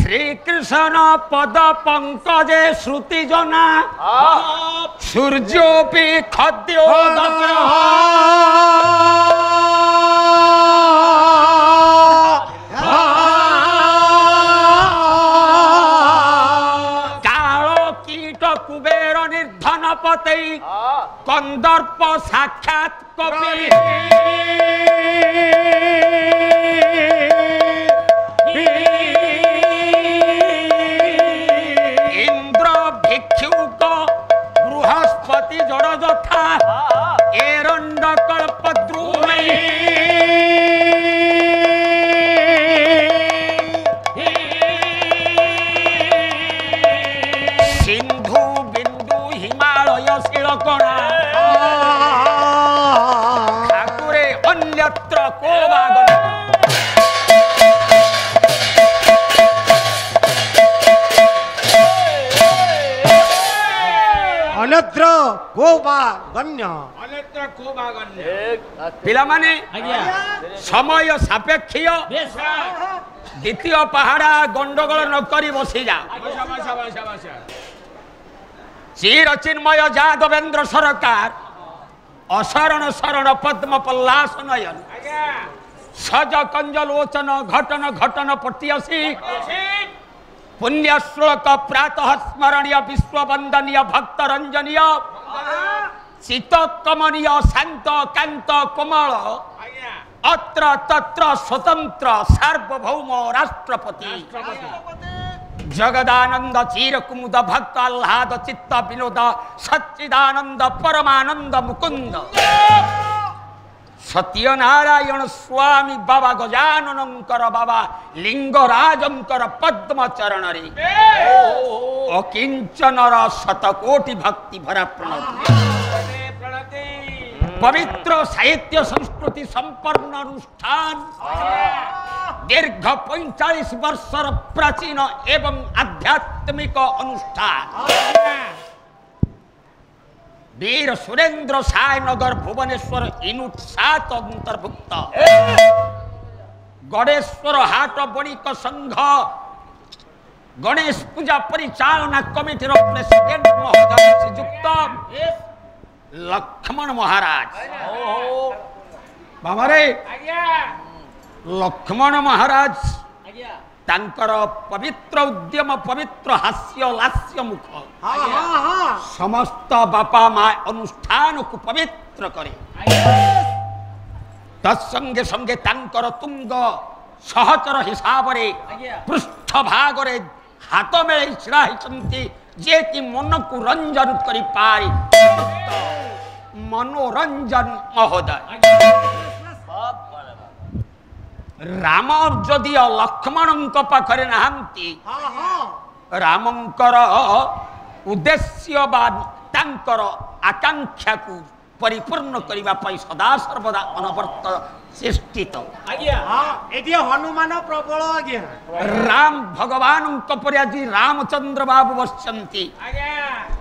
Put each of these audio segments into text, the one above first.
श्रीकृष्ण पद पंकजे श्रुति जना सूर्योपि खद्योदक कालो कीट कुबेर निर्धन पते कंदर्प साक्षात कवि बृहस्पति जड़ जथा एरंड कल्पद्रुमय सिंधु बिंदु हिमालय शिलकणा ठाकुरे अन्यत्र को वागन अन्यत्र को बा गण्य पिला माने समय सापेक्षीय द्वितीय पहाड़ा गंडगोल न करी बसी जा चिर चिन्मय जादवेन्द्र सरकार अशरण शरण पद्म पल्लास नयन सज कंजलोचन घटन घटन पट्यसी पुण्य श्लोक प्रातः स्मरणीय विश्व वंदनीय भक्त रंजनीय शीत कमनीय शांत कांत कोमल अत्र तत्र स्वतंत्र सार्वभौम राष्ट्रपति जगदानंद चीर कुमुद भक्त आह्लाद चित्त विनोद सच्चिदानंद परमानंद मुकुंद सत्यनारायण स्वामी बाबा गजाननंकर बाबा लिंगराजंकर पद्म चरण रे अकिंचनर शतकोटि भक्ति भरा प्रणति पवित्र साहित्य संस्कृति संपन्न अनुष्ठान दीर्घ 45 वर्षर प्राचीन एवं आध्यात्मिक अनुष्ठान वीर सुरेंद्र साय नगर भुवनेश्वर यूनिट 7 अंतर्भुक्त गणेश्वर हाट बणिक संघ गणेश पूजा परिचालना कमिटी प्रेसिडेंट महोदय श्रीयुक्त लक्ष्मण महाराज बाबा रे लक्ष्मण महाराज तांकर पवित्र उद्यम पवित्र हास्य लास्य मुख समस्त बापा माँ अनुष्ठान को पवित्र करे तत्संगे संगे तांकर तुंग सहचर हिसाब रे पृष्ठ भाग रे हाथ मेले छिड़ा होती जे कि मन को रंजन करी पारी मनोरंजन महोदय राम जदि लक्ष्मण पाखरे नहांती रामंकर उद्देश्य बा तांकर आकांक्षा को परिपूर्ण करने पाई सदा सर्वदा अनवर्त चेष्टित हनुमान प्रबल आज्ञा राम भगवान पर आज रामचंद्र बाबू बसंती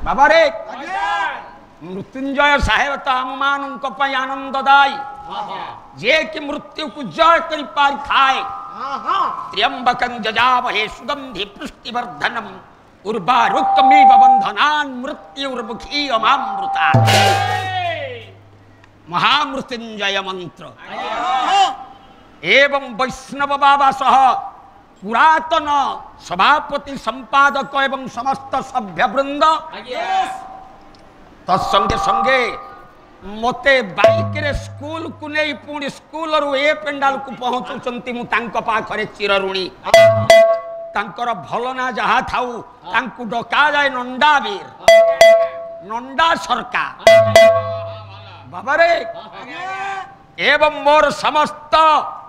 बाबा रे मृत्युंजय साहेब तो आम मान आनंददायी जे कि मृत्यु को जय कर पार खाए त्र्यंबकं जजामहे सुगंधि पुष्टिवर्धनम उर्वारुकमिव बंधनान् मृत्युर्मुखी अमामृता महामृत्युंजय मंत्र एवं वैष्णव बाबा सह पुरातन सभापति संपादक एवं समस्त सभ्यवृंद तत्संगे संगे मते बाइक रे स्कूल को नहीं पुणी स्कूल रू ए पेंडाल को पहुंचुचंती मु तांको पाखरे चिरऋणी तांकर भल ना जहा थाउ तांको डका जाय नंदावीर नंदा सरकार बाबा रे एवं मोर समस्त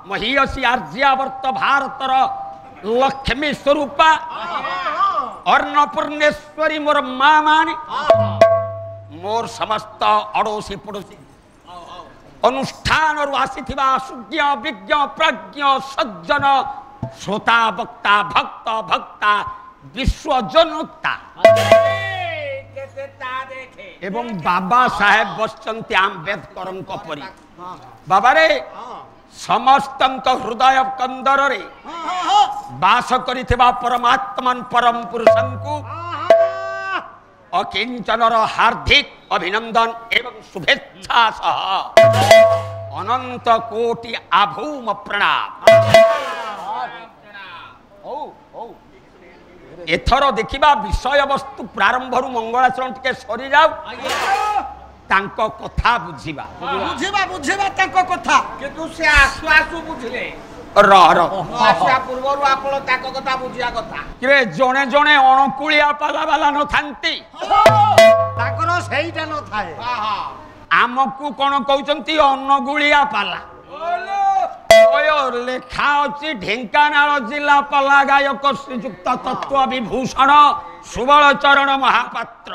महिषी आर्यावर्त भारतर लक्ष्मी स्वरूपा अन्नपूर्णेश्वरी मोर माँ माने मोर समस्त अड़ोसी पड़ोसी अनुष्ठान आसी सुज्ञ विज्ञ प्रज्ञ सज्जन श्रोता वक्ता भक्त भक्ता विश्वजनोक्ता एवं बाबा साहेब बसचंती आंबेडकर परी बाबा रे समस्त हृदय कंदर रे बास करिथिबा परमात्मन परम पुरुषंकु अकिंचनर हार्दिक अभिनंदन एवं शुभेच्छा सह अनंत कोटि आभूम प्रणाम। एथर देखिबा विषय वस्तु प्रारंभ रु मंगलाचरण टिके सरी जाऊ तांको कथा बुझिबा बुझिबा तांको कथा किंतु से आसु आसु बुझिले आसिया पूर्वरु आपण ताको कथा बुझिया कथा किरे जणे जणे अणकुलिया पाला बाला न थांती ताकर सेईटा न थाए आमकु कोन कहउचंती अनगुलिया पाला ओयो लेखा अछि ढेंकानाल जिला पाला गायक श्रीयुक्त तत्व विभूषण सुबल चरण महापात्र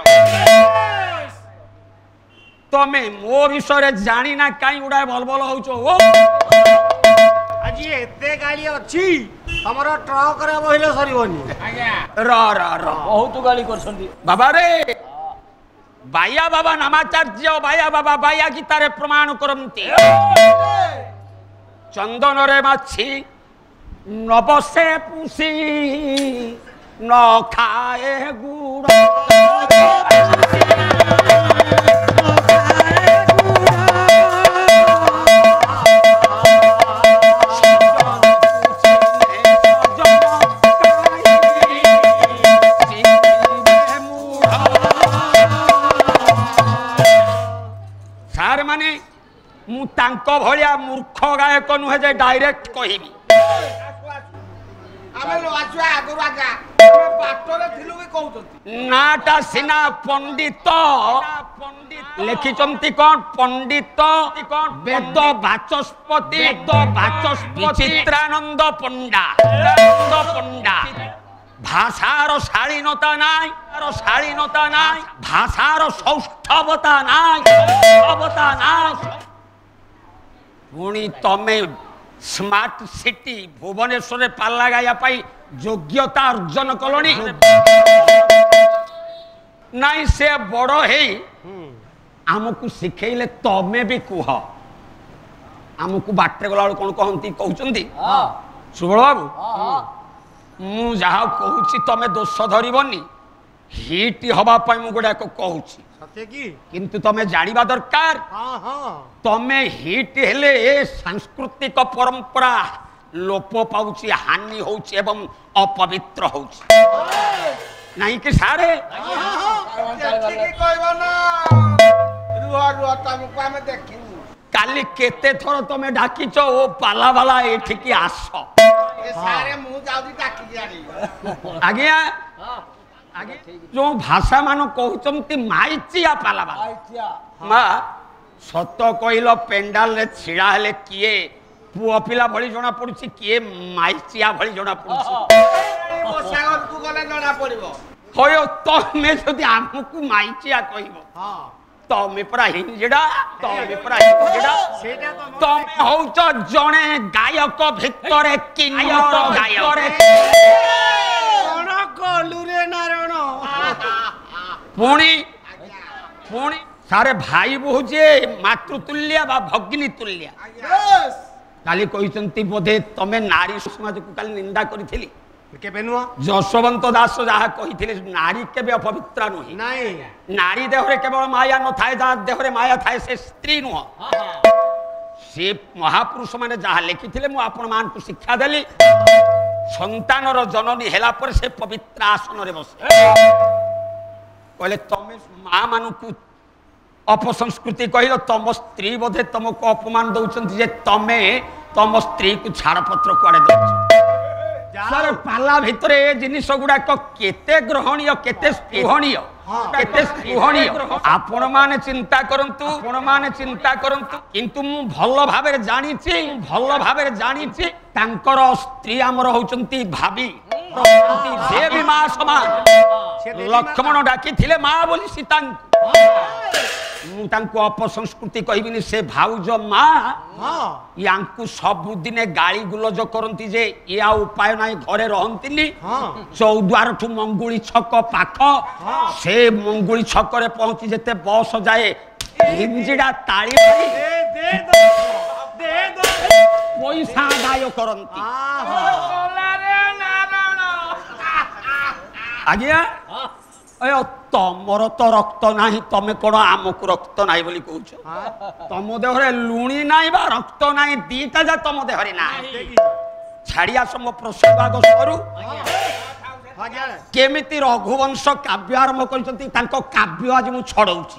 तमे मो विषय जानी ना काई उडा बलबल होचो ओ आज एते गाड़ी अछि हमरो ट्रक रे बहिले सरीबनी आज्ञा र बहुत गाली करछंती बाबा रे बाया बाबा नामाचार्य बाया बाबा बाया गीतारे प्रमाण करंती चंदन रे माछी न बसे पुसी न खाए गुड़ सार माने मु तांको भलिया मूर्ख गायक नुहे जे डायरेक्ट कहिबी आमे लो आछुआ आगुआ जा आमे पाटरे थिलु भी कहउतती नाटा सिना पंडित लेखिचंती कोन पंडित वेद वाचस्पति विचित्रानंद पंडा भाषार शालीनता नाई भाषार सौष्ठवता नाई पुणी तमे स्मार्ट सिटी भुवनेश्वर पाला गाया पाई योग्यता अर्जन कलोनी नाई से बड़ है आमको सिखेले तमे भी कुह आमको बाटे गला कौन कहती कहते सुबल बाबू मु जहा कहूची तमे दोष धरबनी हिट हवा पाई मु गोडा कहूची सत्य की किंतु तमे जानिबा दरकार तमे हिट हेले सांस्कृतिक परंपरा लोप पाउची हानि होउची एवं अपवित्र होउची नहीं कि सारे ठीक कहबो ना रुआ तुमको हमें देखिनु काली केते थर तमे डाकिचो ओ पाला वाला एठिकी आस ए सारे मु जाउदी डाकी जानी आज्ञा आगे जो भाषा मान कहउचंती माइचिया पाला वाला मा सत कहिलो पेंडाल रे छिड़ा हेले किए पुओ पिला भली जणा पडुची किए माइचिया भली जणा पडुची पोसागत को गले जणा पड़िबो होयो तमे जदि आमकु माइचिया कहिबो हां तमे परा हिंजडा सेटा तो तमे होउच जणे गायक भितरे किन्नर गायक कोन कोलुरे नारायण पुणी सारे भाई बहु जे मातृतुल्य बा भगिनी तुल्य काली कहिसंती बोधे तमे नारी समाज को काली निंदा करिथिली केबे नुआ जशवंत दास जहा कहिथिले नारी केबे अपवित्र नही नहीं नारी देहरे केवल माया न थाए जा देहरे माया थाए से स्त्री नुह से महापुरुष माने जहा लिखिथिले मु आपण मान को शिक्षा देली संतानर जननी हेला पर से पवित्र आसन रे बसे कहले तमे मां मानु को अपसंस्कृति कहिलो तम स्त्री बोधे तुमको अपमान दउचंती जे तमे तम स्त्री को छाड़पत्र कुआडे दउछ सर पाला भितरे ए जिनिस गुडा केते ग्रहणीय केते स्पृहणीय आपण माने चिंता करंतु किंतु मु भल भाबे जानिछि तांकर स्त्री आमर होचंती भाभी जे भी मां समान लक्ष्मण डाकी थिले मां बोली सीता मु तांको अपसंस्कृति कहबिनी से भाउज मां यांकु सब दिने गाली गुलज करंती जे या उपाय नाही घरे रहंतिनी चौद्वार ठु मंगुली छक पाख से मंगुली छक रे पहुंची जेते बस जाए हिंजिडा ताली दे पैसा आदाय करंती ଆଜ୍ଞା ତମର ତ ରକ୍ତ ନାହିଁ, ତମେ କଣ ଆମକୁ ରକ୍ତ ନାହିଁ ବୋଲି କହୁଛ? ତମ ଦେହରେ ଲୁଣି ନାହିଁ ବା ରକ୍ତ ନାହିଁ, ଦିଟା ଯା ତମ ଦେହରେ ନାହିଁ। ଛାଡି ଆସ ମୋ ପ୍ରସଙ୍ଗ ସରୁ। କେମିତି ରଘୁବଂଶ କାବ୍ୟ ଆରମ୍ଭ କରିଛନ୍ତି, ତାଙ୍କ କାବ୍ୟ ଆଜି ମୁଁ ଛଡଉଛି।